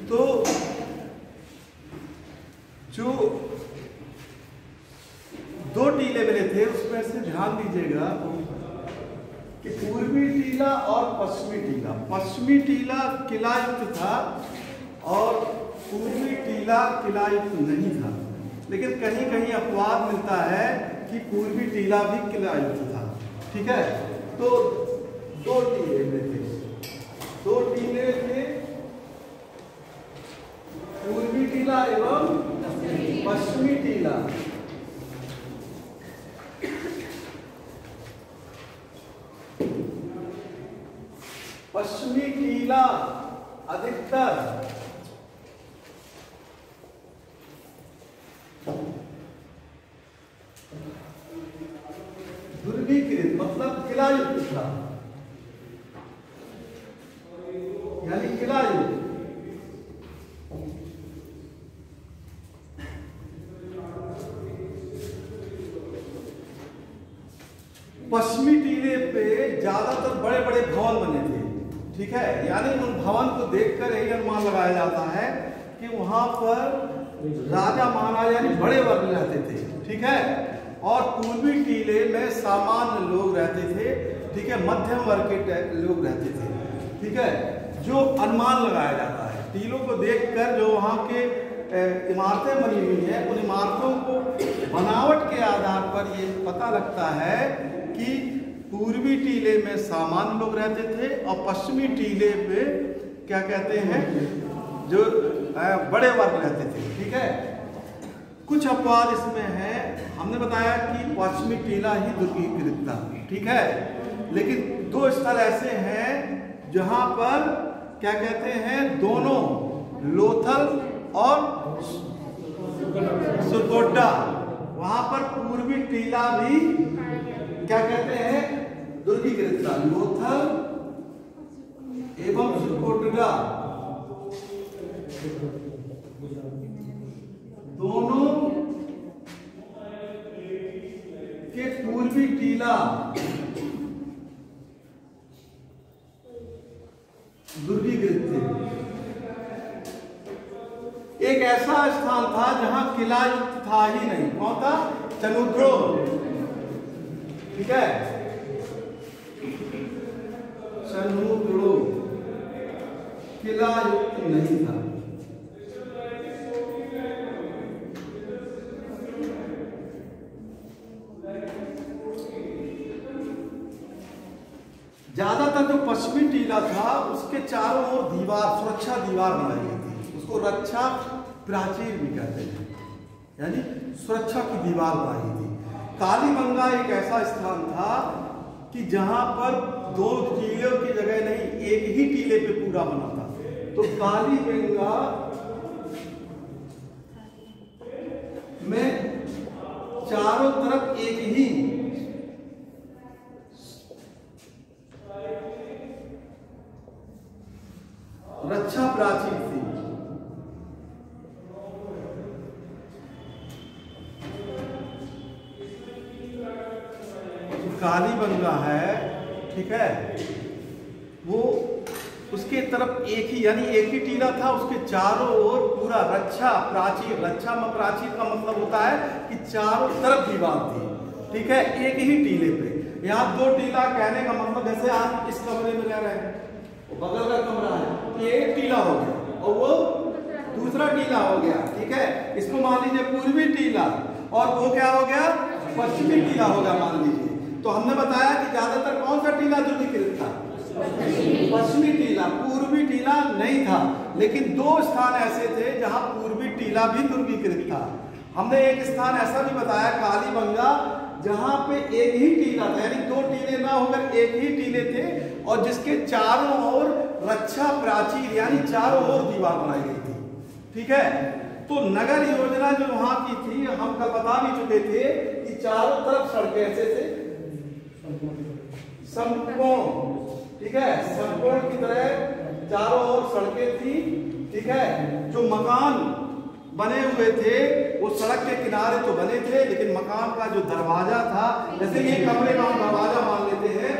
तो जो दो टीले मिले थे उसमें से ध्यान दीजिएगा कि पूर्वी टीला और पश्चिमी टीला। पश्चिमी टीला किलायुक्त था और पूर्वी टीला किलायुक्त नहीं था, लेकिन कहीं कहीं अपवाद मिलता है कि पूर्वी टीला भी किलायुक्त था। ठीक है, तो दो टीले थे, दो टीले थे, पूर्वी टीला एवं पश्चिमी टीला। पश्चिमी टीला अधिकतर ध्रुवीकृत मतलब किलायुक्त था, यानी किलायुक्त। पश्चिमी टीले पे ज्यादातर बड़े बड़े भवन बने थे। ठीक है, यानी उन भवन को देखकर यही अनुमान लगाया जाता है कि वहां पर राजा महाराजा यानी बड़े वर्ग रहते थे। ठीक है, और पूर्वी टीले में सामान्य लोग रहते थे। ठीक है, मध्यम वर्ग के लोग रहते थे। ठीक है, जो अनुमान लगाया जाता है टीलों को देखकर, जो वहां के इमारतें बनी हुई हैं, उन इमारतों को बनावट के आधार पर ये पता लगता है कि पूर्वी टीले में सामान्य लोग रहते थे और पश्चिमी टीले पे क्या कहते हैं, जो बड़े वर्ग रहते थे। ठीक है, कुछ अपवाद इसमें है। हमने बताया कि पश्चिमी टीला ही ध्रुवीकृत था। ठीक है, लेकिन दो स्थल ऐसे हैं जहां पर क्या कहते हैं, दोनों लोथल और सुरकोटा, वहां पर पूर्वी टीला भी क्या कहते हैं, ध्रुवीकृत था। लोथल एवं सुरकोटा दोनों के पूर्वी टीला ध्रुवीकृत थे। एक ऐसा स्थान था जहां किलायुक्त था ही नहीं, कौन था, चनुद्रो। ठीक है, चनुद्रो किलायुक्त नहीं था। ज्यादातर जो पश्चिमी टीला था उसके चारों ओर दीवार, सुरक्षा दीवार बनाई गई थी, उसको रक्षा प्राचीर भी कहते हैं, यानी सुरक्षा की दीवार बनाई गई थी। कालीबंगा एक ऐसा स्थान था कि जहां पर दो टीलों की जगह नहीं, एक ही टीले पे पूरा बना था। तो कालीबंगा में चारों तरफ एक ही रक्षा प्राचीर थी। कालीबंगा है, ठीक है, वो उसके तरफ एक ही, यानी एक ही टीला था, उसके चारों ओर पूरा रक्षा प्राचीर। रक्षा में प्राचीर का मतलब होता है कि चारों तरफ दीवार थी। ठीक है, एक ही टीले पे। यहाँ दो टीला कहने का मतलब, जैसे आप इस कमरे में रह रहे हैं, बगल का कमरा है, तो एक टीला हो गया और वो दूसरा टीला हो गया। ठीक है, इसको मान लीजिए पूर्वी टीला और वो क्या हो गया, पश्चिमी टीला हो गया मान लीजिए। तो हमने बताया कि ज्यादातर कौन सा टीला ध्रुवीकृत था, पश्चिमी टीला, पूर्वी टीला नहीं था। लेकिन दो स्थान ऐसे थे जहां पूर्वी टीला भी ध्रुवीकृत था। हमने एक स्थान ऐसा भी बताया, कालीबंगा, जहां पे एक ही टीला था, यानी दो टीले ना होकर एक ही टीले थे और जिसके चारों ओर रक्षा प्राचीर यानी चारों ओर दीवार बनाई गई थी। ठीक है, तो नगर योजना जो वहां की थी, हम कल बता भी चुके थे कि चारों तरफ सड़कें ऐसे थे, समकोण। ठीक है, समकोण की तरह चारों ओर सड़कें थी। ठीक है, जो मकान बने हुए थे वो सड़क के किनारे तो बने थे, लेकिन मकान का जो दरवाजा था, जैसे ये कमरे का हम दरवाजा मान लेते हैं,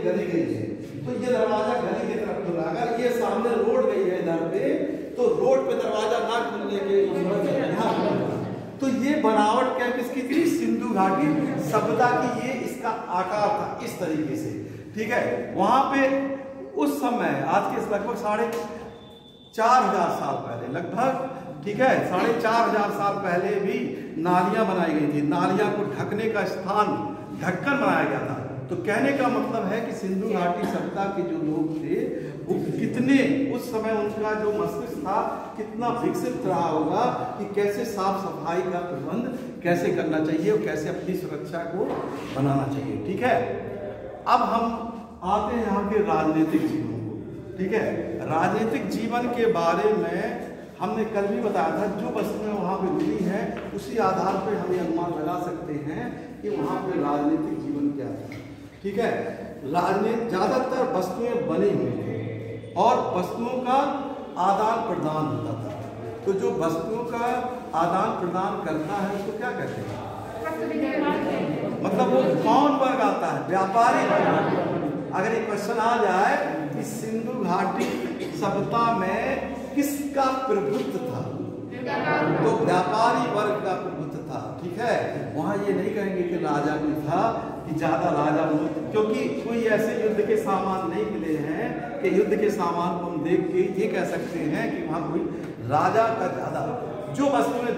एक गली गई है, तो ये दरवाजा गली की तरफ खुला। अगर ये सामने रोड गई है इधर पे, तो रोड पे दरवाजा ना खुलने के यहाँ, तो ये बनावट क्या किसकी थी? सिंधु घाटी सभ्यता की। ये इसका आकार था इस तरीके से, ठीक है। वहां पे उस समय आज के लगभग 4,500 साल पहले लगभग, ठीक है, 4,500 साल पहले भी नालियां बनाई गई थी। नालियां को ढकने का स्थान, ढक्कन बनाया गया था। तो कहने का मतलब है कि सिंधु घाटी सभ्यता के जो लोग थे वो कितने उस समय उनका जो मस्तिष्क था कितना विकसित रहा होगा कि कैसे साफ सफाई का प्रबंध कैसे करना चाहिए और कैसे अपनी सुरक्षा को बनाना चाहिए, ठीक है। अब हम आते हैं यहाँ के राजनीतिक जीवन को, ठीक है। राजनीतिक जीवन के बारे में हमने कल भी बताया था, जो वस्तुएं वहाँ पे मिली हैं उसी आधार पर हम ये अनुमान लगा सकते हैं कि वहाँ पे राजनीतिक जीवन क्या था, ठीक है। राजनीति ज्यादातर वस्तुएं बनी हुई थी और वस्तुओं का आदान प्रदान होता था। तो जो वस्तुओं का आदान प्रदान करता है उसको क्या कहते हैं? मतलब वो कौन वर्ग आता है? व्यापारी वर्ग। अगर एक क्वेश्चन आ जाए कि सिंधु घाटी सभ्यता में किसका प्रभुत्व था, तो व्यापारी वर्ग का प्रभुत्व था, ठीक है। वहां ये नहीं कहेंगे कि राजा कोई था कि ज्यादा राजा, क्योंकि कोई ऐसे युद्ध के सामान नहीं मिले हैं कि युद्ध के सामान को हम देख के ये कह सकते हैं कि वहां कोई राजा का ज्यादा। जो वस्तुएं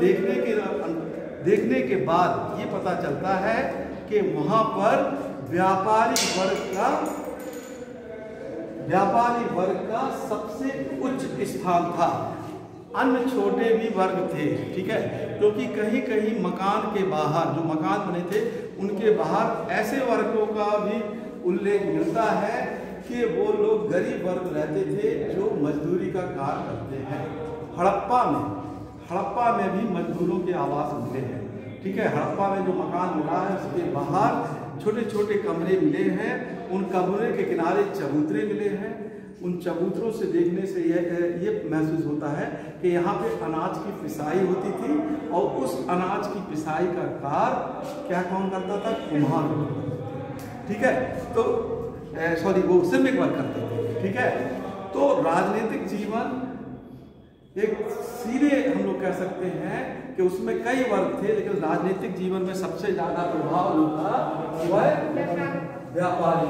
देखने के बाद ये पता चलता है कि वहां पर व्यापारी वर्ग का सबसे उच्च स्थान था। अन्य छोटे भी वर्ग थे, ठीक है, क्योंकि कहीं कहीं मकान के बाहर जो मकान बने थे उनके बाहर ऐसे वर्गों का भी उल्लेख मिलता है कि वो लोग गरीब वर्ग रहते थे जो मजदूरी का कार्य करते हैं। हड़प्पा में भी मजदूरों के आवास मिले हैं, ठीक है। हड़प्पा में जो मकान मिला है उसके बाहर छोटे छोटे कमरे मिले हैं। उन कमरे के किनारे चबूतरे मिले हैं। उन चबूतरों से देखने से ये महसूस होता है कि यहाँ पे अनाज की पिसाई होती थी और उस अनाज की पिसाई का कार्य क्या कौन करता था? कुम्हार लोग करते थे, ठीक है। तो वो श्रमिक वर्ग करते थे, ठीक है। तो राजनीतिक जीवन एक सीधे हम लोग कह सकते हैं कि उसमें कई वर्ग थे, लेकिन राजनीतिक जीवन में सबसे ज्यादा प्रभाव होता वह व्यापारी।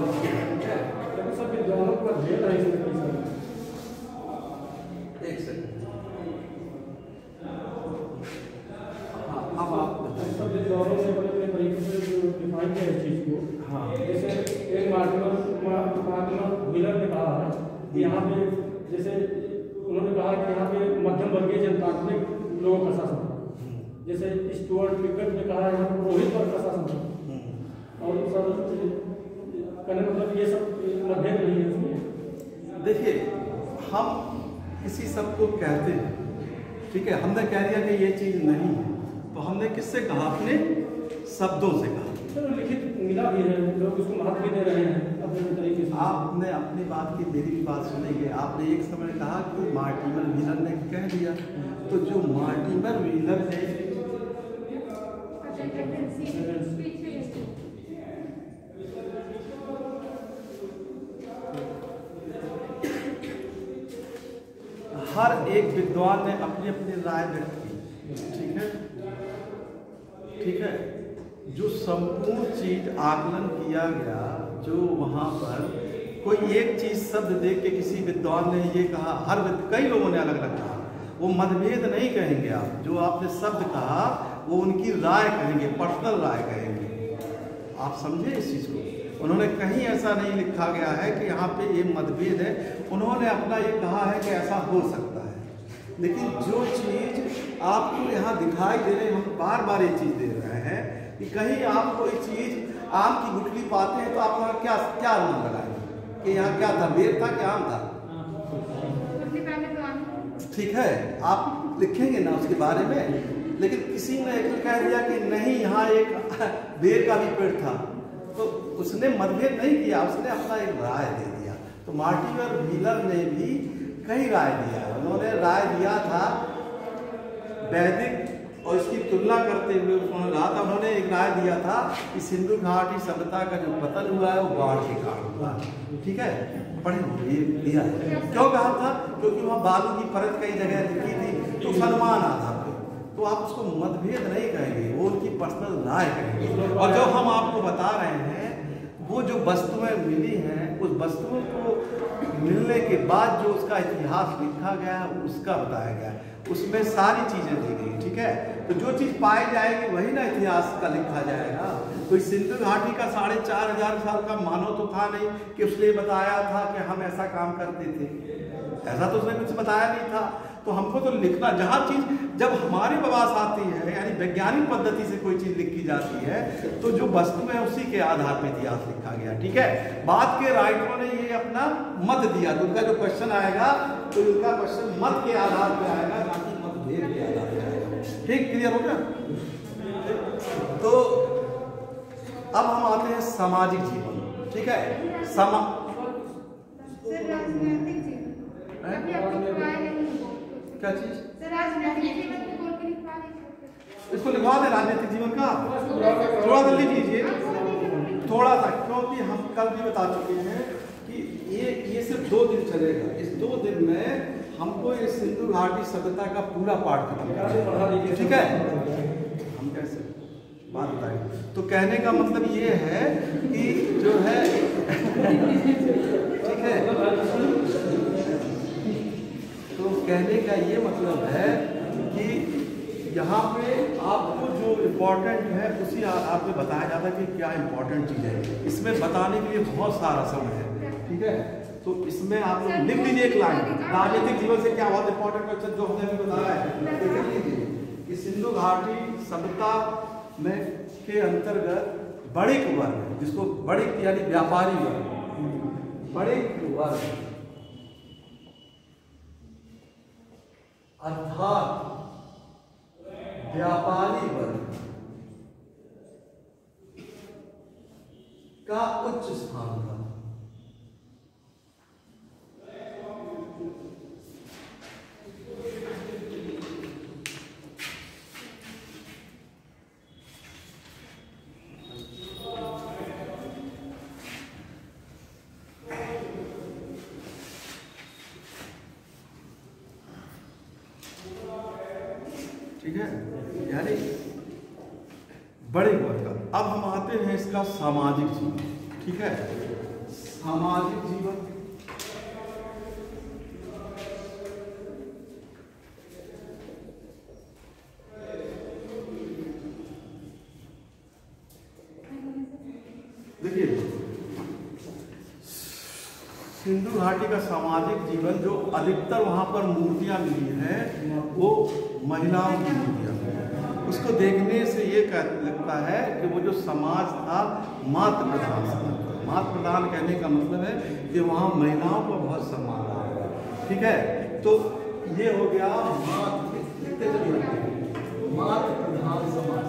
एक सेकंड, हाँ, अब आप सब विद्वानों ने अपने तरीके से जो डिफाइन किया इस चीज को, हाँ, जैसे एक मार्टिन व्हीलर ने कहा है कि यहाँ पे, जैसे उन्होंने कहा कि यहाँ पे मध्यम वर्गीय जनतांत्रिक लोगों का शासन था। जैसे स्टुअर्ट पिकट ने कहा यहाँ पर पुरोहित वर्ग का शासन था। और सर कहने मतलब ये सब मतभेद नहीं है इसमें। देखिए, हम किसी सबको कहते हैं, ठीक है, हमने कह दिया कि ये चीज नहीं है, तो हमने किससे कहा? अपने शब्दों से कहा। चलो लिखित मिला भी है, लोग उसको महत्व भी दे रहे हैं अपने तरीके से। आपने अपनी बात की, मेरी भी बात सुनेंगे। आपने एक समय कहा कि मार्टिमर व्हीलर ने कह दिया, तो जो मार्टिमर व्हीलर ने हर एक विद्वान ने अपनी अपनी राय व्यक्त की, ठीक है, ठीक है। जो संपूर्ण चीज आकलन किया गया, जो वहां पर कोई एक चीज शब्द देख के किसी विद्वान ने ये कहा, कई लोगों ने अलग अलग कहा, वो मतभेद नहीं कहेंगे आप। जो आपने शब्द कहा वो उनकी राय कहेंगे, पर्सनल राय कहेंगे। आप समझे इस चीज को? उन्होंने कहीं ऐसा नहीं लिखा गया है कि यहाँ पे ये मतभेद है। उन्होंने अपना ये कहा है कि ऐसा हो सकता है, लेकिन जो चीज आपको यहाँ दिखाई दे रही है, हम बार बार ये चीज दे रहे हैं कि कहीं आप कोई चीज आम की गुठली पाते हैं तो आप वहाँ क्या क्या अनुमान लगाएंगे कि यहाँ क्या था? बेर था कि आम था? ठीक है, आप लिखेंगे ना उसके बारे में। लेकिन किसी ने कह दिया कि नहीं, यहाँ एक बेर का भी पेड़ था, तो उसने मतभेद नहीं किया, उसने अपना एक राय दे दिया। तो मार्टिमर व्हीलर ने भी कई राय दिया। उन्होंने राय दिया था वैदिक और इसकी तुलना करते हुए उन्होंने कहा था, उन्होंने एक राय दिया था कि सिंधु घाटी सभ्यता का जो पतन हुआ है वो बाढ़ के कारण हुआ है। ठीक है, पढ़े ये दिया है। क्यों कहा था? क्योंकि वहाँ बालू की परत कई जगह दिखी थी, तो सलमान आधार पे, तो आप उसको मतभेद नहीं कहेंगे, वो उनकी पर्सनल राय कहेंगे। और जो हम आपको बता रहे हैं वो जो वस्तुएं मिली हैं, उस वस्तुओं को मिलने के बाद जो उसका इतिहास लिखा गया है उसका बताया गया है, उसमें सारी चीजें दी गई। ठीक है, तो जो चीज पाई जाएगी वही ना इतिहास का लिखा जाएगा। कोई सिंधु घाटी का 4500 साल का मानव तो था नहीं कि उसने बताया था कि हम ऐसा काम करते थे, ऐसा तो उसने कुछ बताया नहीं था। तो हमको तो लिखना, जहाँ चीज जब हमारे पास आती है, यानी वैज्ञानिक पद्धति से कोई चीज लिखी जाती है, तो जो वस्तु है उसी के आधार पर इतिहास लिखा गया। ठीक है, बाद के राइटरों ने ये अपना मत दिया, तो उनका जो क्वेश्चन आएगा तो उनका क्वेश्चन मत के आधार पर आएगा, ना कि मतभेद के आधार पर आएगा। ठीक, क्लियर हो गया? तो अब हम आते हैं सामाजिक जीवन। ठीक है, क्या चीज? इसको लिखवा दे राजनीतिक जीवन का, थोड़ा सा लिख लीजिए, थोड़ा सा, क्योंकि हम कल भी बता चुके हैं कि ये सिर्फ 2 दिन चलेगा। इस 2 दिन में हमको ये सिंधु घाटी सभ्यता का पूरा पाठ खत्म करना है। ठीक है, हम कैसे बात बताएंगे? तो कहने का मतलब ये है कि जो है ठीक है, तो कहने का ये मतलब है कि यहाँ पे आपको जो इम्पोर्टेंट है उसी आपको बताया जाता है कि क्या इम्पोर्टेंट चीज़ है। इसमें बताने के लिए बहुत सारा समय है। ठीक है, तो इसमें आप लोग लिख लीजिए एक लाइन, राजनीतिक जीवन से क्या बहुत इम्पोर्टेंट क्वेश्चन जो हमने अभी बताया है, लिख लीजिए कि सिंधु घाटी सभ्यता में के अंतर्गत बड़िक वर्ग, जिसको बड़िक यानी व्यापारी वर्ग, बड़िक वर्ग अर्थात व्यापारी वर्ग का उच्च स्थान था। ठीक है, यानी बड़े वर्ग का। अब हम आते हैं इसका सामाजिक जीवन। ठीक है, सामाजिक जीवन देखिए, सिंधु घाटी का सामाजिक जीवन जो अधिकतर वहां पर मूर्तियां मिली हैं वो महिलाओं की मूर्तियां हैं। उसको देखने से ये लगता है कि वो जो समाज था मातृ प्रधान समाज था। मातृ प्रधान कहने का मतलब है कि वहाँ महिलाओं को बहुत सम्मान था। ठीक है, तो ये हो गया मातृ प्रधान समाज।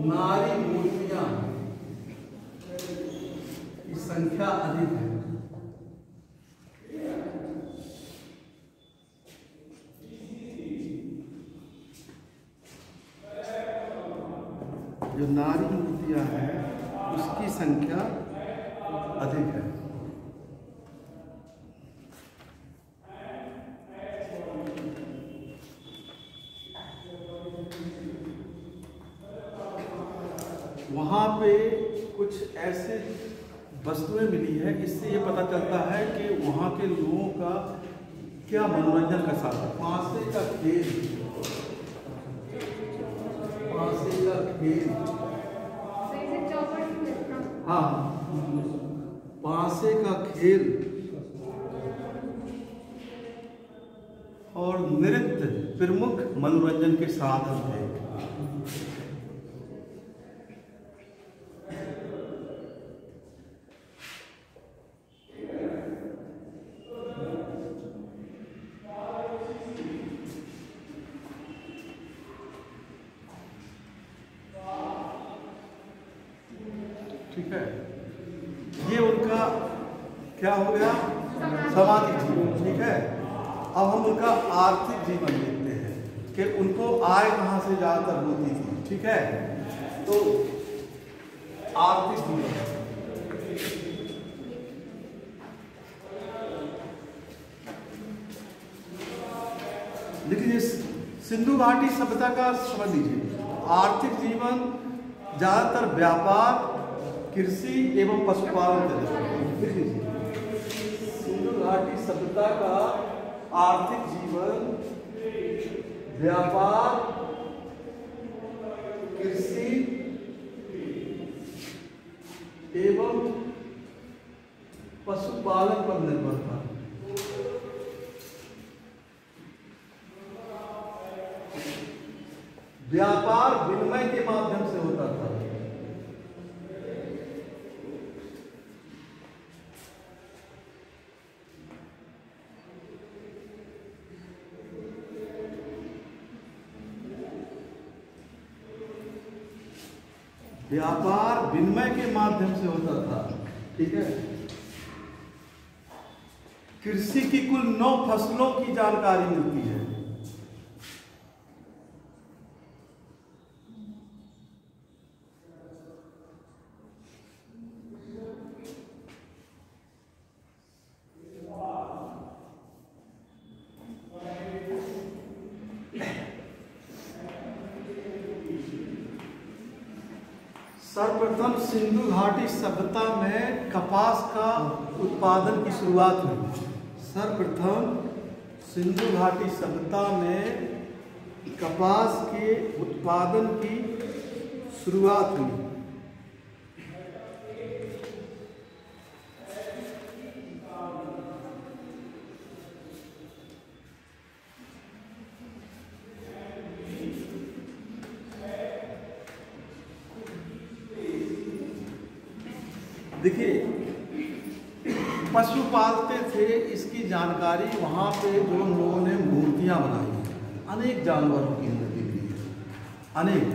नारी मूर्तियां की संख्या अधिक है। जो नारी मूर्तियां हैं उसकी संख्या अधिक है। वहाँ पे कुछ ऐसे वस्तुएं मिली है, इससे ये पता चलता है कि वहाँ के लोगों का क्या मनोरंजन का साधन। पांसे का खेल, पांसे का खेल, हाँ, पांसे का खेल और नृत्य प्रमुख मनोरंजन के साधन थे। ठीक है, ये उनका क्या हो गया, सामाजिक जीवन। ठीक है, अब हम उनका आर्थिक जीवन देखते हैं कि उनको आय कहाँ से ज़्यादातर होती थी। ठीक है, तो आर्थिक जीवन देखिए, सिंधु घाटी सभ्यता का समझ लीजिए। आर्थिक जीवन ज्यादातर व्यापार, कृषि एवं पशुपालन पर निर्भर है। सिंधु घाटी सभ्यता का आर्थिक जीवन व्यापार, कृषि एवं पशुपालन पर निर्भर था। व्यापार विनिमय के माध्यम से होता था। व्यापार विनिमय के माध्यम से होता था। ठीक है, कृषि की कुल 9 फसलों की जानकारी मिलती है। सर्वप्रथम सिंधु घाटी सभ्यता में कपास का उत्पादन की शुरुआत हुई। सर्वप्रथम सिंधु घाटी सभ्यता में कपास के उत्पादन की शुरुआत हुई। देखिए, पशु पालते थे, इसकी जानकारी वहाँ पे जो लोगों ने मूर्तियाँ बनाई, अनेक जानवरों की मूर्ति बनी है, अनेक।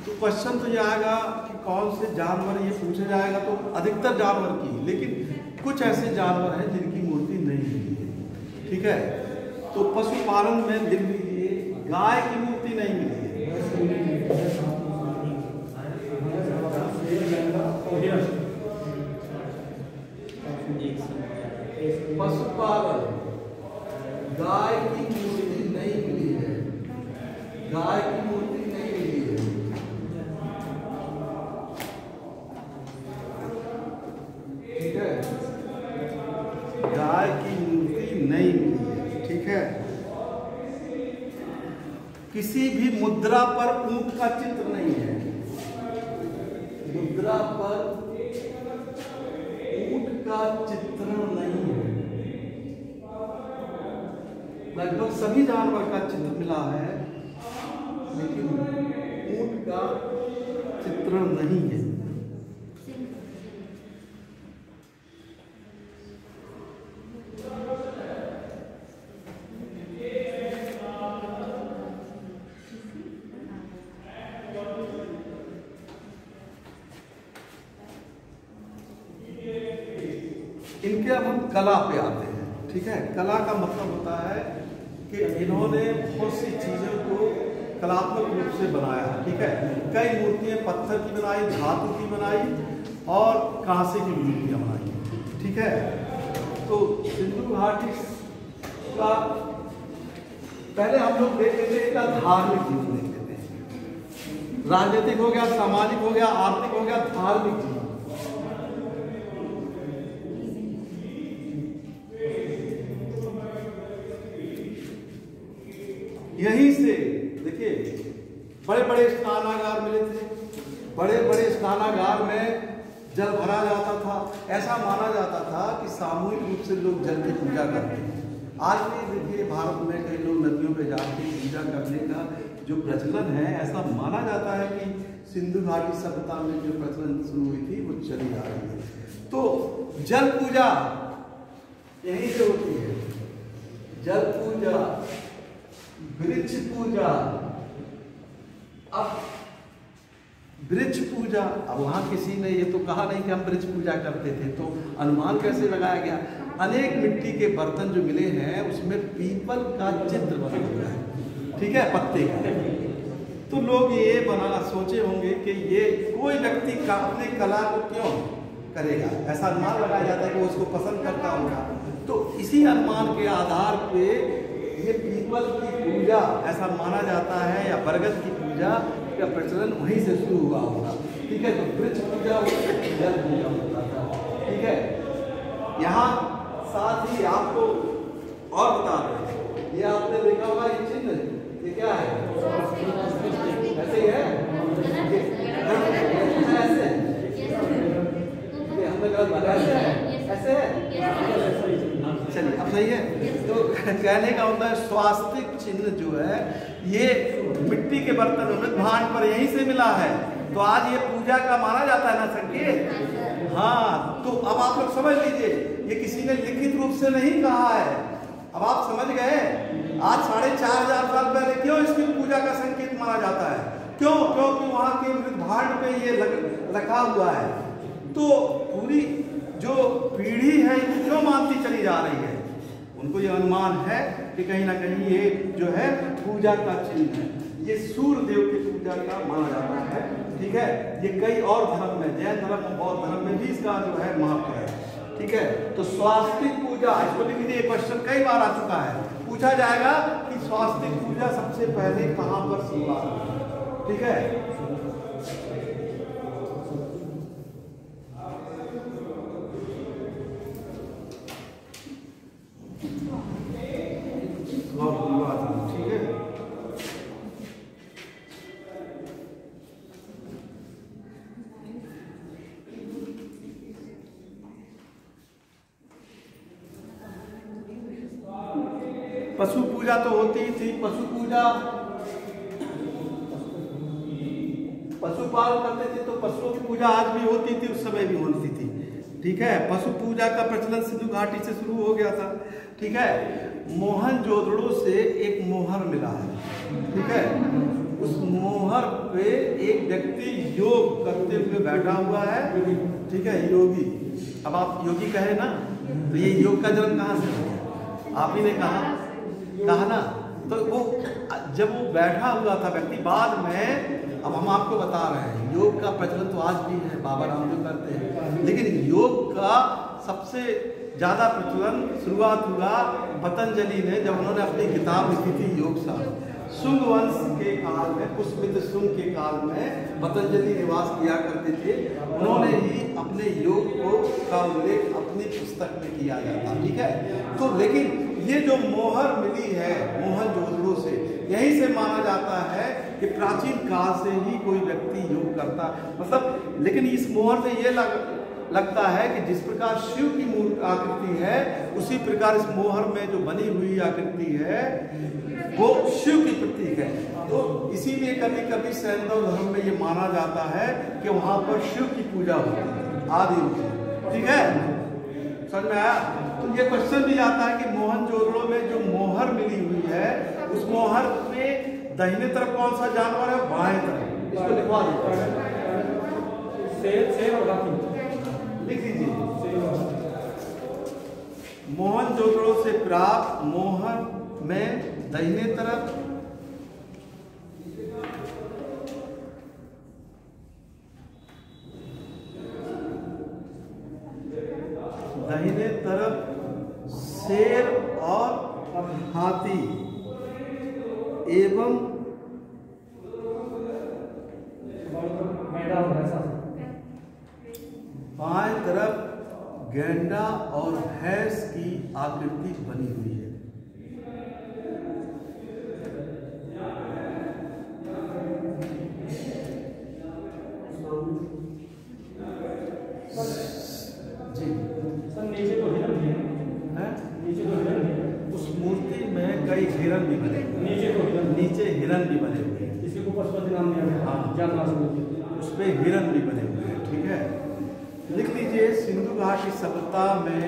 तो क्वेश्चन तो ये आएगा कि कौन से जानवर, ये पूछा जाएगा तो अधिकतर जानवर की, लेकिन कुछ ऐसे जानवर हैं जिनकी मूर्ति नहीं मिली है। ठीक है, तो पशुपालन में लिख लीजिए, गाय की मूर्ति नहीं मिली है। पशुपालन, गाय की मूर्ति नहीं मिली है, गाय की मूर्ति नहीं मिली है। ठीक है, गाय की मूर्ति नहीं मिली है। ठीक है, किसी भी मुद्रा पर ऊंट का चित्र नहीं है, मुद्रा पर ऊंट का चित्रण नहीं है। लगभग सभी जानवर का चित्र मिला है, लेकिन ऊंट का चित्रण नहीं है। इनके अब हम कला पे आते हैं। ठीक है, कला का मतलब होता है कि इन्होंने बहुत सी चीज़ों को कलात्मक रूप से बनाया। ठीक है, कई मूर्तियाँ पत्थर की बनाई, धातु की बनाई और कांसे की मूर्तियाँ बनाई। ठीक है, तो सिंधु घाटी का पहले हम लोग देख लेते हैं, इसका धार्मिक जीवन देख लेते हैं। राजनीतिक हो गया, सामाजिक हो गया, आर्थिक हो गया, धार्मिक जीवन। यहीं से देखिए, बड़े बड़े स्नानागार मिले थे, बड़े बड़े स्नानागार में जल भरा जाता था। ऐसा माना जाता था कि सामूहिक रूप से लोग जल की पूजा करते हैं। आज भी देखिए, भारत में कई लोग नदियों पे जाके पूजा करने का जो प्रचलन है, ऐसा माना जाता है कि सिंधु घाटी सभ्यता में जो प्रचलन शुरू हुई थी वो चली आ रही है। तो जल पूजा यहीं से होती है, जल पूजा, वृक्ष पूजा। अब वृक्ष पूजा, अब वहां किसी ने ये तो कहा नहीं कि हम वृक्ष पूजा करते थे, तो अनुमान कैसे लगाया गया? अनेक मिट्टी के बर्तन जो मिले हैं उसमें पीपल का चित्र बना हुआ है, ठीक है, पत्ते का। तो लोग ये बनाना सोचे होंगे कि ये कोई व्यक्ति का अपने कला को क्यों करेगा, ऐसा अनुमान लगाया जाता है कि वो उसको पसंद करता होगा। तो इसी अनुमान के आधार पे ये पीपल की पूजा ऐसा माना जाता है या बरगद की पूजा का प्रचलन वहीं से शुरू हुआ होगा, ठीक है। तो वृक्ष पूजा जल पूजा होता था, ठीक है। यहाँ साथ ही आपको और बता दें, ये आपने देखा होगा ये चिन्ह, ये क्या है, ऐसे ही है, ऐसे ऐसे है, चलिए अब सही है। तो कहने का मतलब स्वास्तिक चिन्ह जो है ये मिट्टी के बर्तनों में भांड पर यहीं से मिला है। तो आज ये पूजा का माना जाता है ना संकेत। हाँ, तो अब आप लोग समझ लीजिए, ये किसी ने लिखित रूप से नहीं कहा है। अब आप समझ गए आज 4500 साल पहले क्यों इसकी पूजा का संकेत माना जाता है, क्यों, क्योंकि वहां के भांड पे ये रखा हुआ है। तो पूरी जो पीढ़ी है क्यों मानती चली जा रही है, उनको ये अनुमान है कि कहीं ना कहीं ये जो है पूजा का चिन्ह है, ये सूर्य देव की पूजा का माना जाता है, ठीक है। ये कई और धर्म में, जैन धर्म और बौद्ध धर्म में भी इसका जो है महत्व है, ठीक है। तो स्वास्तिक पूजा, इसको लिख लीजिए, क्वेश्चन कई बार आ चुका है, पूछा जाएगा कि स्वास्तिक पूजा सबसे पहले कहाँ पर शुरुआत हुई, ठीक है। पशु पूजा तो होती ही थी, पशु पूजा पशुपालन करते थे, तो पशुओं की पूजा आज भी होती थी, उस समय भी होती थी, ठीक है। पशु पूजा का प्रचलन सिंधु घाटी से शुरू हो गया था, ठीक है। मोहनजोदड़ो से एक मोहर मिला है, ठीक है। उस मोहर पे एक व्यक्ति योग करते हुए बैठा हुआ है, ठीक है, योगी। अब आप योगी कहे ना, तो ये योग का जन्म कहाँ से हुआ, आप ही ने कहा ना। तो वो जब वो बैठा हुआ था व्यक्ति, बाद में अब हम आपको बता रहे हैं योग का प्रचलन तो आज भी है, बाबा रामदेव करते हैं, लेकिन योग का सबसे ज्यादा प्रचलन शुरुआत हुआ पतंजलि ने, जब उन्होंने अपनी किताब लिखी थी योग शास्त्र। शुंग वंश के काल में, पुष्पित शुंग के काल में पतंजलि निवास किया करते थे, उन्होंने ही अपने योग को का उल्लेख अपनी पुस्तक में किया जाता, ठीक है। तो लेकिन ये जो मोहर मिली है मोहनजोदड़ो से, यहीं से माना जाता है कि प्राचीन काल से ही कोई व्यक्ति योग करता, मतलब, लेकिन इस मोहर से ये लगता है कि जिस प्रकार शिव की मूर्ति आकृति है, उसी प्रकार इस मोहर में जो बनी हुई आकृति है वो शिव की प्रतीक है। तो इसीलिए कभी कभी सैंधव धर्म में ये माना जाता है कि वहां पर शिव की पूजा होती है आदि होती है, ठीक है, समझ में आया। तो ये क्वेश्चन भी आता है कि मोहनजोदड़ो में जो मोहर मिली हुई है, उस मोहर में दाहिने तरफ कौन सा जानवर है, बाएं तरफ, इसको लिखवा दीजिए, शेर और हाथी लिख दीजिए। मोहनजोदड़ो से प्राप्त मोहर में दाहिने तरफ शेर और हाथी एवं बाएं तरफ गैंडा और भैंस की आकृति बनी हुई है। उस मूर्ति में कई हिरन भी बने हुए, नीचे हिरन भी बने हुए हैं, इसी को पशुपति नाम दिया गया। हाँ, उस पे हिरन भी बने हुए हैं, ठीक है। लिख लीजिए, सिंधु घाटी सभ्यता में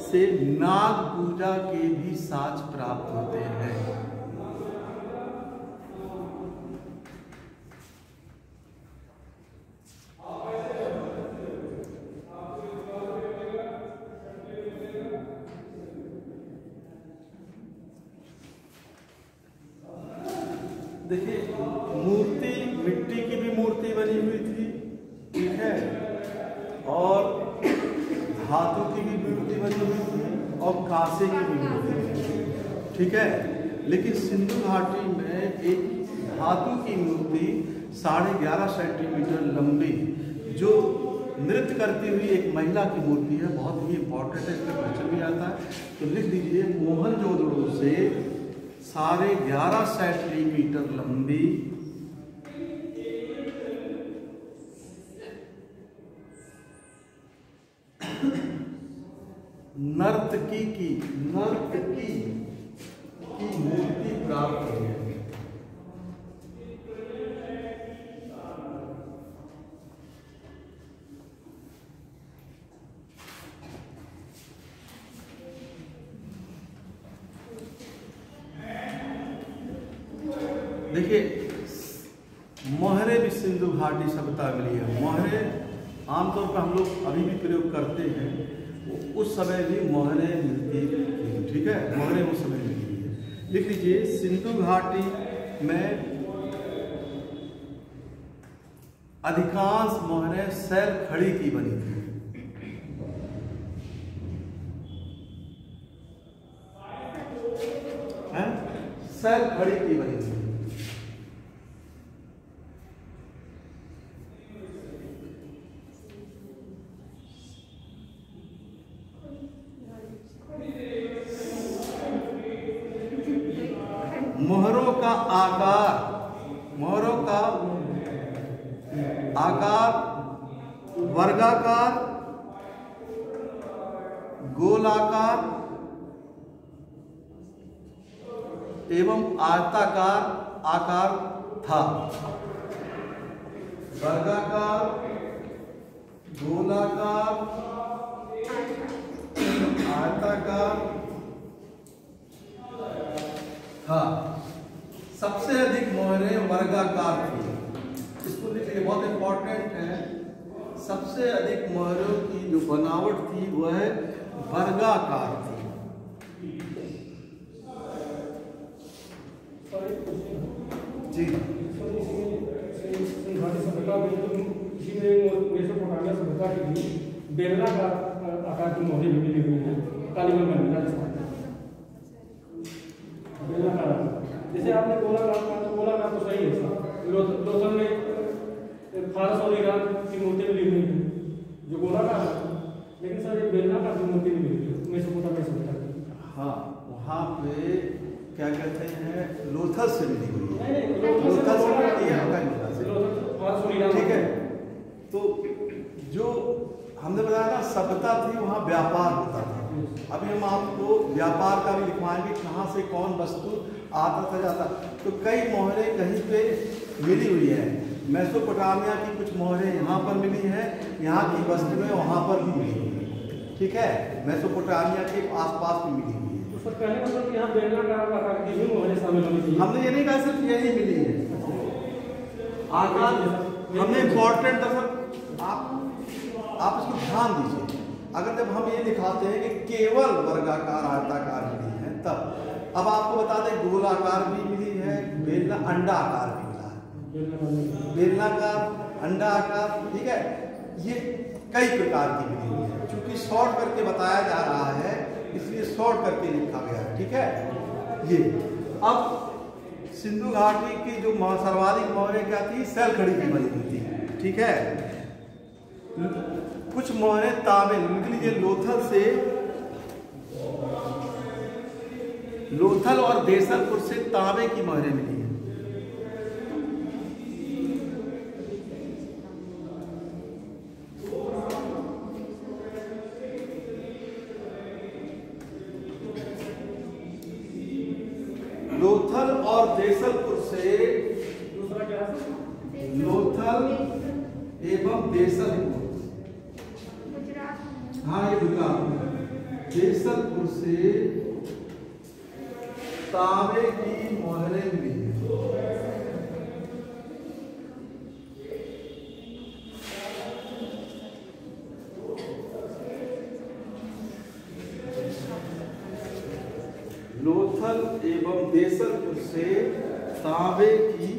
से नाग पूजा के भी साक्ष्य प्राप्त होते हैं। देखिए, मूर्ति मिट्टी की भी मूर्ति बनी हुई थी, ठीक है, और धातु की भी मूर्ति बनी हुई थी और कांसे की भी मूर्ति बनी हुई थी, ठीक है। लेकिन सिंधु घाटी में एक धातु की मूर्ति 11.5 सेंटीमीटर लंबी जो नृत्य करती हुई एक महिला की मूर्ति है, बहुत ही इंपॉर्टेंट है, इसमें क्वेश्चन भी आता है। तो लिख दीजिए, मोहनजोदड़ो से 11.5 सेंटीमीटर लंबी नर्तकी की मूर्ति प्राप्त हुई है। देखिए, मोहरे भी सिंधु घाटी सभ्यता मिली है। मोहरे आमतौर पर हम लोग अभी भी प्रयोग करते हैं, उस समय भी मोहरे मिलती थी, ठीक है, मोहरे उस समय मिलती है। लिख लीजिए, सिंधु घाटी में अधिकांश मोहरे सैल खड़ी की बनी थी। सैल खड़ी की बनी थी। मोहरों का आकार वर्गाकार, गोलाकार एवं आयताकार आकार था। वर्गाकार, गोलाकार, आयताकार था। सबसे अधिक मोहरे वर्गाकार थी। इसको लिखिए, बहुत इंपॉर्टेंट है। सबसे अधिक मोहरों की जो बनावट थी वह वर्गाकार थी। जी, बेलना का आकार की मोहरें भी मिली हुई है कालीबंग में, राजस्थान। बेलना का जैसे आपने गोलाकार तो सही है सर। लोथल में फारस और ईरान की मूर्ति मिली हुई है जो गोलाकार है, लेकिन सर ये बेलना का मूर्ति मिली हुई है मेसोपोटामिया सभ्यता की। हाँ, वहाँ पे क्या कहते हैं, लोथल से मिली हुई है। लोथल से मिली है, ठीक है। तो जो हमने बताया ना, सभ्यता थी, वहाँ व्यापार होता था। अभी हम आपको व्यापार का भी लिखवाएंगे, कहाँ से कौन वस्तु आता था जाता। तो कई मोहरे कहीं पे मिली हुई है। मेसोपोटामिया की कुछ मोहरे यहाँ पर मिली है, यहाँ की वस्तुएं वहाँ पर भी मिली हुई है, ठीक है, मेसोपोटामिया के आसपास भी मिली हुई है। तो सर कहने मतलब कि यहाँ बेलना का आकार की भी मोहरें शामिल होनी चाहिए। हमने ये नहीं कहा सिर्फ यही मिली है आकार, हमने इम्पोर्टेंट था सर। आप इसको ध्यान दीजिए। अगर जब हम ये दिखाते हैं कि केवल वर्गाकार आयताकार मिली है, तब अब आपको बता दें गोलाकार भी मिली है, बेलना अंडा आकार भी मिला है, बेलनाकार, अंडा आकार, ठीक है, ये कई प्रकार की मिली हुई है। चूंकि शॉर्ट करके बताया जा रहा है, इसलिए शॉर्ट करके लिखा गया है, ठीक है। ये अब सिंधु घाटी की जो सर्वाधिक मोहरें क्या थी, सैल खड़ी की बनी हुई थी, ठीक है। कुछ मोहरें तांबे, लिख लीजिए, लोथल और देसलपुर से तांबे की मोहरें मिली है। लोथल और देसलपुर से, दूसरा क्या है? लोथल एवं देसलपुर, हाँ ये गुजरात में, देसलपुर से तांबे की मोहरें मिली है। लोथल एवं देसलपुर से तांबे की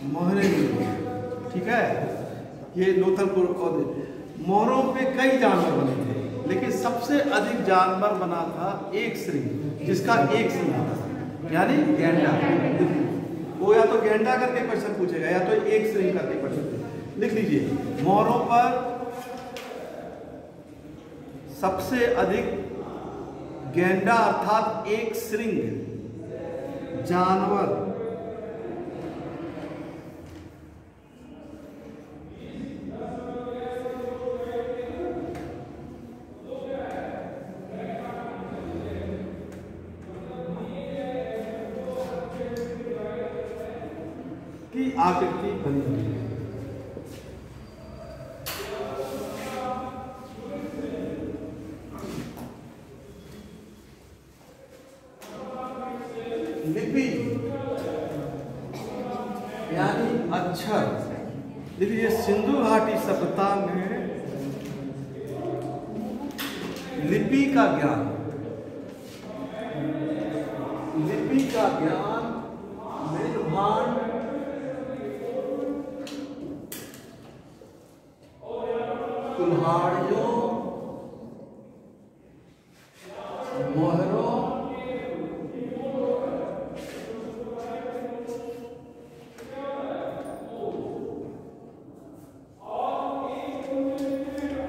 मोहरें मिली, ठीक है। ये लोथलपुर और मोहरों पे कई जानवर बने थे, लेकिन सबसे अधिक जानवर बना था एक श्रृंग, जिसका एक श्रृंग था, यानी गैंडा। वो या तो गैंडा करके क्वेश्चन पूछेगा या तो एक श्रृंग करके क्वेश्चन लिख लीजिए। मोहरों पर सबसे अधिक गैंडा अर्थात एक श्रृंग जानवर की आकृति बनी हुई है। लिपि यानी अक्षर, देखिए सिंधु घाटी सभ्यता में लिपि का ज्ञान, लिपि का ज्ञान निर्माण कुल्हाड़ियों, मोहरों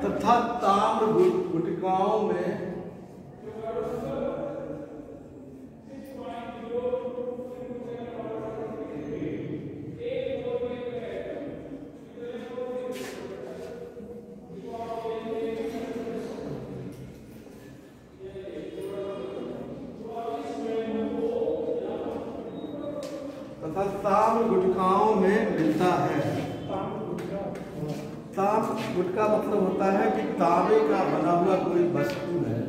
तथा ताम्र गुटिकाओं में तथा ताम्र गुटिकाओं में मिलता है। ताम्र गुटका मतलब होता है कि तांबे का बना हुआ कोई वस्तु है,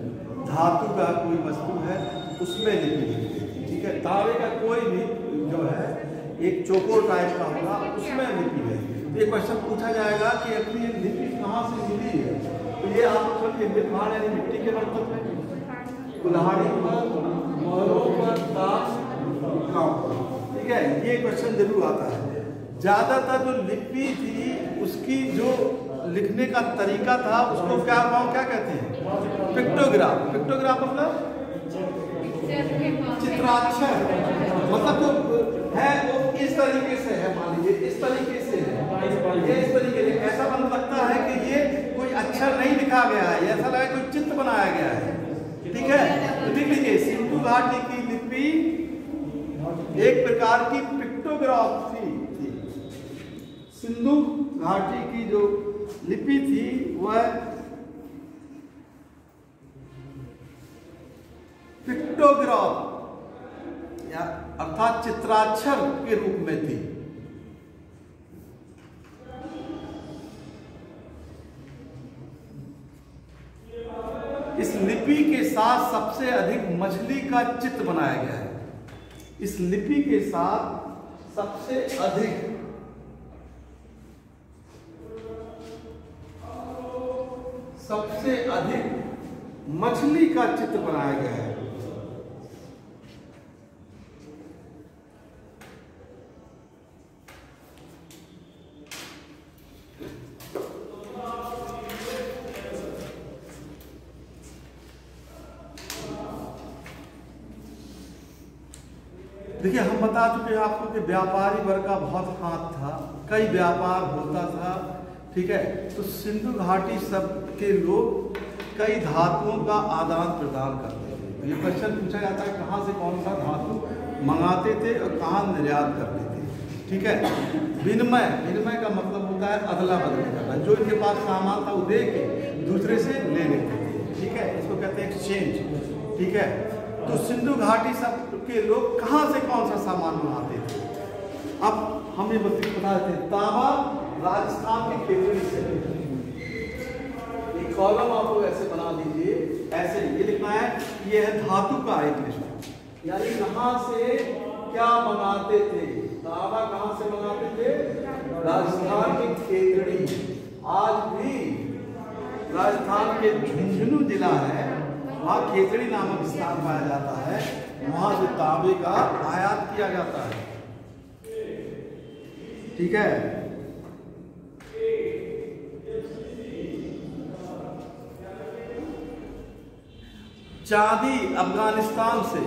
धातु का कोई वस्तु है, उसमें लिपि लिखते हैं, ठीक है। तांबे का कोई भी जो है एक चौकोर टाइप का होगा, उसमें लिपि है। ये क्वेश्चन पूछा जाएगा कि अपनी लिपि कहाँ से मिली है, तो ये आपको निर्माण यानी मिट्टी के बर्तन में, कुल्हाड़ी पर, मोहरों पर, ठीक है। ये क्वेश्चन जरूर आता है। ज्यादातर जो लिपि थी उसकी जो लिखने का तरीका था उसको क्या कहते हैं, पिक्टोग्राफ। पिक्टोग्राफ मतलब चित्राक्षर, मतलब जो है वो इस तरीके से है, मान लीजिए इस तरीके से है, ये इस तरीके से, ऐसा मन लगता है कि ये कोई अक्षर नहीं लिखा गया है, ऐसा लगा कोई चित्र बनाया गया है, ठीक है। तो देख लीजिए सिंधु घाटी की लिपि एक प्रकार की पिक्टोग्राफ थी। सिंधु घाटी की जो लिपि थी वह पिक्टोग्राफ या अर्थात चित्राक्षर के रूप में थी। इस लिपि के साथ सबसे अधिक मछली का चित्र बनाया गया है। इस लिपि के साथ सबसे अधिक मछली का चित्र बनाया गया है। देखिए हम बता चुके हैं आपको कि व्यापारी वर्ग का बहुत हाथ था, कई व्यापार होता था, ठीक है। तो सिंधु घाटी सब के लोग कई धातुओं का आदान प्रदान करते थे। तो ये क्वेश्चन पूछा जाता है कहाँ से कौन सा धातु मंगाते थे और कहाँ निर्यात करते थे, ठीक है। विनिमय, विनिमय का मतलब होता है अदला बदली करना, जो इनके पास सामान था वो दे के दूसरे से ले लेते थे, ठीक है। इसको कहते हैं एक्सचेंज, ठीक है। तो सिंधु घाटी सब के लोग कहाँ से कौन सा सामान मंगाते थे, अब हम ये बता देते हैं। तांबा राजस्थान की खेतड़ी से, एक कॉलम आपको ऐसे बना दीजिए, ऐसे ये लिखना है, ये है धातु का एक लिस्ट, यानी कहाँ से क्या मंगाते थे। तांबा कहाँ से मंगाते थे, राजस्थान की खेतड़ी। आज भी राजस्थान के झुंझुनू जिला है, वहाँ खेतड़ी नामक स्थान पाया जाता है, वहाँ से तांबे का आयात किया जाता है। ठीक है। चांदी अफगानिस्तान से,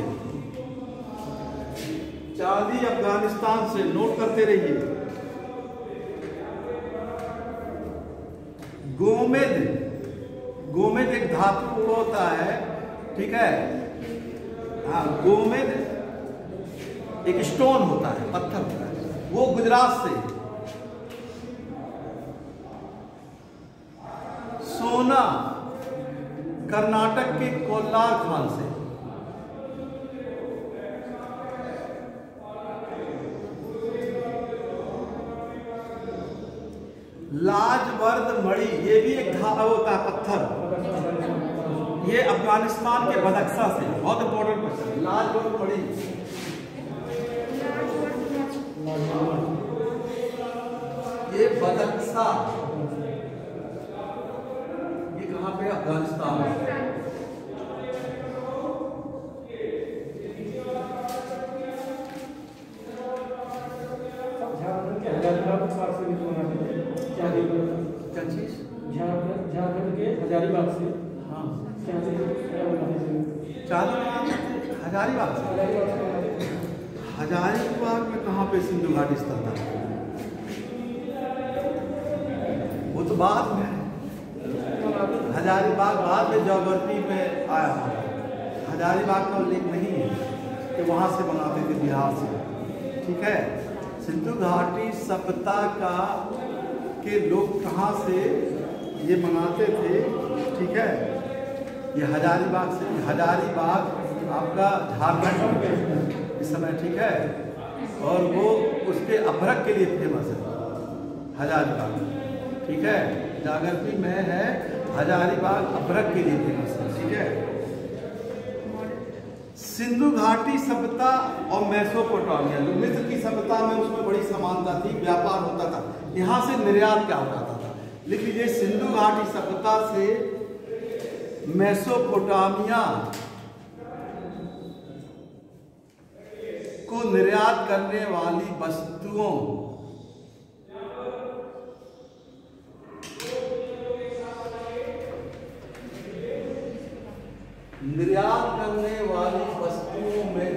चांदी अफगानिस्तान से, नोट करते रहिए। गोमेद, गोमेद एक धातु होता है, ठीक है। हाँ, गोमेद एक स्टोन होता है, पत्थर होता है, वो गुजरात से। सोना कर्नाटक के कोल्लार खान से। लाजवर्द मणि, ये भी एक धातु होता है, पत्थर, ये अफगानिस्तान के बदख्शा से। बहुत इंपॉर्टेंट क्वेश्चन। लाजवर्द मणि, ये बदख्शा, ये कहाँ पे? अफगानिस्तान में। क्या चीज? झारखंड के हजारीबाग से। हाँ, चांदी हजारीबाग से। हजारीबाग में कहाँ पे सिंधु घाटी स्थित था? वो तो बाद में, हजारीबाग बाद में ज्योग्राफी में आया था। हजारीबाग का उल्लेख नहीं है कि वहाँ से बनाते थे, बिहार से, ठीक है। सिंधु घाटी सभ्यता का के लोग कहाँ से ये बनाते थे, ठीक है। ये हजारीबाग से, हजारीबाग आपका झारखंड में इस समय, ठीक है। और वो उसके अभ्रक के लिए फेमस है हजारीबाग, ठीक है। ज्योग्राफी में है हजारीबाग, अभ्रक के लिए फेमस है, ठीक है। सिंधु घाटी सभ्यता और मेसोपोटामिया, मिस्र की सभ्यता में उसमें बड़ी समानता थी, व्यापार होता था, यहाँ से निर्यात क्या होता था। लिख लीजिए, सिंधु घाटी सभ्यता से मेसोपोटामिया को निर्यात करने वाली वस्तुओं में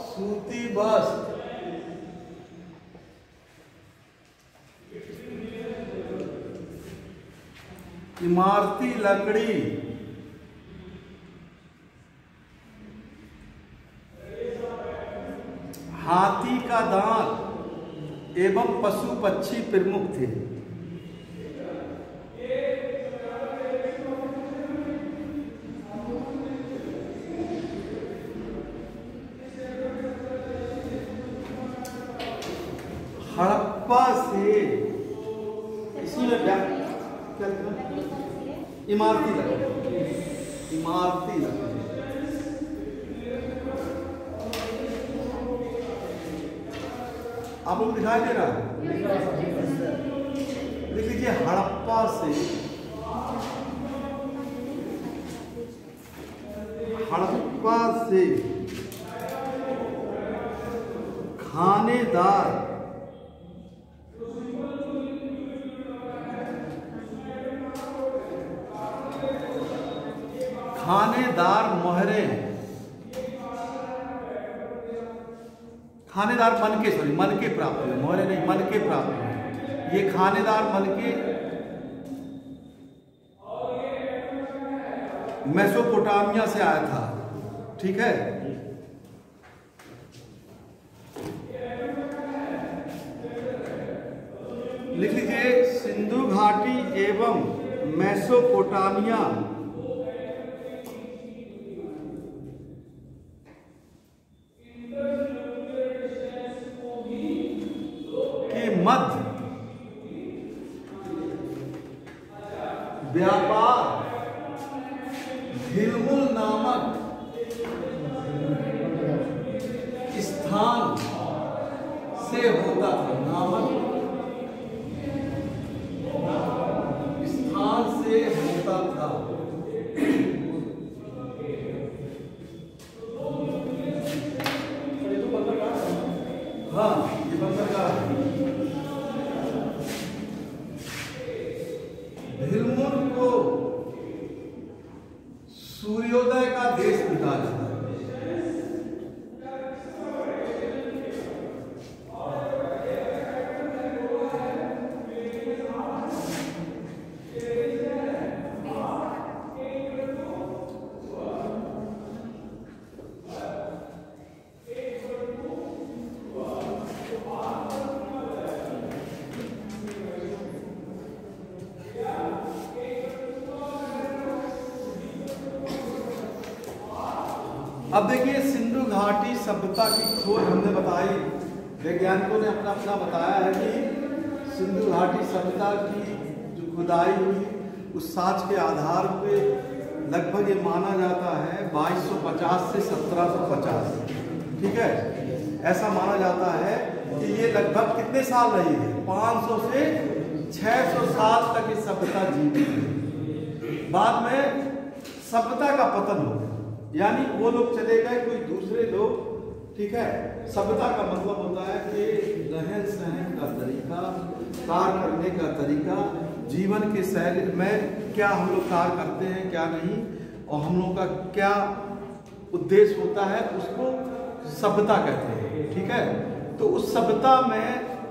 सूती वस्त्र, इमारती लकड़ी, हाथी का दांत एवं पशु पक्षी प्रमुख थे। हड़प्पा से, इसी में क्या इमारती लकड़ी, इमारती लकड़ी। आप लोग दिखाई दे रहा है? लिख लीजिए, हड़प्पा से, हड़प्पा से खानेदार मोहरे, खानेदार मनके, सॉरी मनके प्राप्त हुए, मोहरे नहीं, मनके प्राप्त हुए। ये खानेदार मनके मेसोपोटामिया से आया था, ठीक है। लिख लीजिए, सिंधु घाटी एवं मेसोपोटामिया मध्य व्यापार धिलमुल नामक स्थान से होता था, नामक स्थान से होता था। हाँ, ये बंदरगाह है। अब देखिए सिंधु घाटी सभ्यता की खोज हमने बताई, वैज्ञानिकों ने अपना अपना बताया है कि सिंधु घाटी सभ्यता की जो खुदाई हुई उस साक्ष्य के आधार पे लगभग ये माना जाता है 2250 से 1750, ठीक है, ऐसा माना जाता है कि ये लगभग कितने साल रही है, 500 से 600 साल तक ये सभ्यता जीती है। बाद में सभ्यता का पतन हो गया, यानी वो लोग चले गए, कोई दूसरे लोग, ठीक है। सभ्यता का मतलब होता है कि रहन सहन का तरीका, कार्य करने का तरीका, जीवन के शैली में क्या हम लोग कार्य करते हैं क्या नहीं, और हम लोग का क्या उद्देश्य होता है, उसको सभ्यता कहते हैं, ठीक है। तो उस सभ्यता में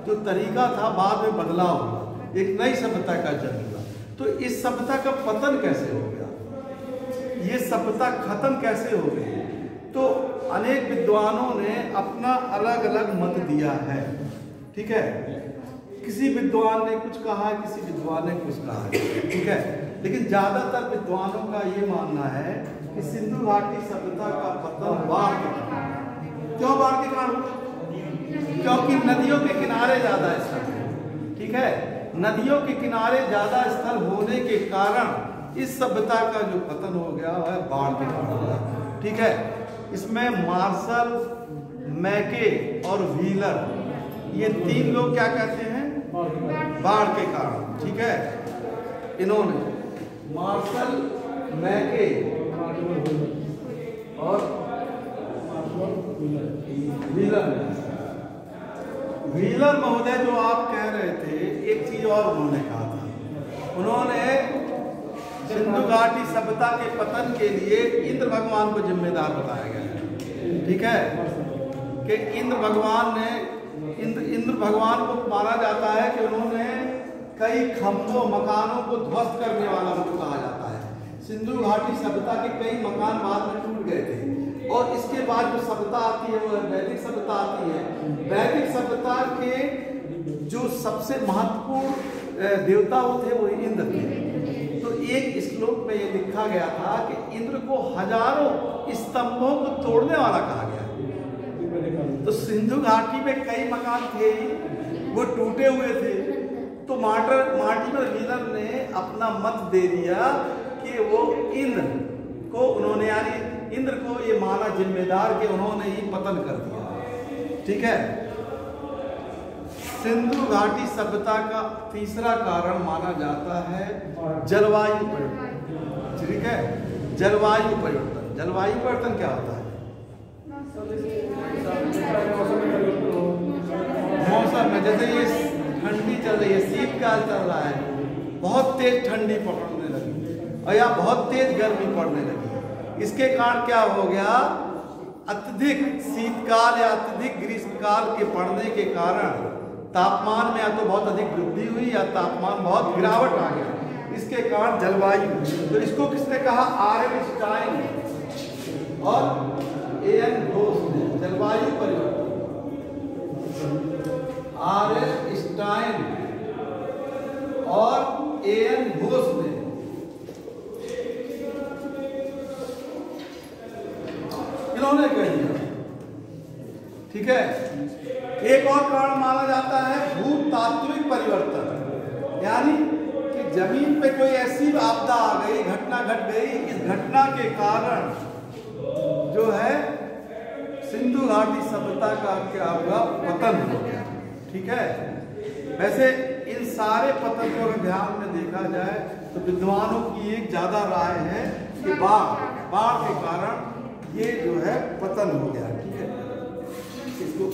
जो तरीका था बाद में बदलाव हुआ, एक नई सभ्यता का जन्म हुआ। तो इस सभ्यता का पतन कैसे हो गया, ये सभ्यता खत्म कैसे हो गई, तो अनेक विद्वानों ने अपना अलग अलग मत दिया है, ठीक है। किसी विद्वान ने कुछ कहा, किसी विद्वान ने कुछ कहा, ठीक है। लेकिन ज्यादातर विद्वानों का ये मानना है कि सिंधु घाटी सभ्यता का पतन बाढ़ के कारण। क्यों बाढ़ के कारण? क्योंकि नदियों के किनारे ज्यादा स्थल है, ठीक है। नदियों के किनारे ज्यादा स्थल होने के कारण इस सभ्यता का जो पतन हो गया है बाढ़ के कारण, ठीक है। इसमें मार्शल, मैके और व्हीलर, ये तीन लोग क्या कहते हैं, बाढ़ के कारण, ठीक है। इन्होंने मार्शल, मैके और व्हीलर महोदय जो आप कह रहे थे, एक चीज और उन्होंने कहा था, उन्होंने सिंधु घाटी सभ्यता के पतन के लिए इंद्र भगवान को जिम्मेदार बताया गया है, ठीक है, कि इंद्र भगवान ने इंद्र भगवान को माना जाता है कि उन्होंने कई खंभों, मकानों को ध्वस्त करने वाला उनको कहा जाता है। सिंधु घाटी सभ्यता के कई मकान बाद में टूट गए थे, और इसके बाद जो सभ्यता आती है वो वैदिक सभ्यता आती है। वैदिक सभ्यता के जो सबसे महत्वपूर्ण देवता वो थे, वो इंद्र थे। तो एक श्लोक में ये लिखा गया था कि इंद्र को हजारों स्तंभों को तोड़ने वाला कहा गया। तो सिंधु घाटी में कई मकान थे, वो टूटे हुए थे। तो मार्टिन व्हीलर ने अपना मत दे दिया कि वो इंद्र को, उन्होंने यानी इंद्र को ये माना जिम्मेदार कि उन्होंने ही पतन कर दिया, ठीक है। सिंधु घाटी सभ्यता का तीसरा कारण माना जाता है जलवायु परिवर्तन, ठीक है। जलवायु परिवर्तन, जलवायु परिवर्तन क्या होता है? मौसम में, जैसे ये ठंडी चल रही है, शीतकाल चल रहा है, बहुत तेज ठंडी पड़ने लगी और या बहुत तेज गर्मी पड़ने लगी। इसके कारण क्या हो गया, अत्यधिक शीतकाल या अत्यधिक ग्रीष्मकाल के पड़ने के कारण तापमान में या तो बहुत अधिक वृद्धि हुई या तापमान बहुत गिरावट आ गया। इसके कारण जलवायु, तो इसको किसने कहा? आर्नस्टाइन और एएन घोष ने जलवायु परिवर्तन। आर्नस्टाइन और एएन घोष ने इन्होंने कह दिया, ठीक है। एक और कारण माना जाता है भूतात्विक परिवर्तन, यानी कि जमीन पे कोई ऐसी आपदा आ गई, घटना घट गई, इस घटना के कारण जो है सिंधु घाटी सभ्यता का क्या हुआ, पतन हो गया, ठीक है। वैसे इन सारे पतन को अगर ध्यान में देखा जाए तो विद्वानों की एक ज्यादा राय है कि बाढ़ के कारण ये जो है पतन हो गया, ठीक है। इसको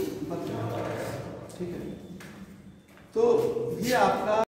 ठीक है। तो ये आपका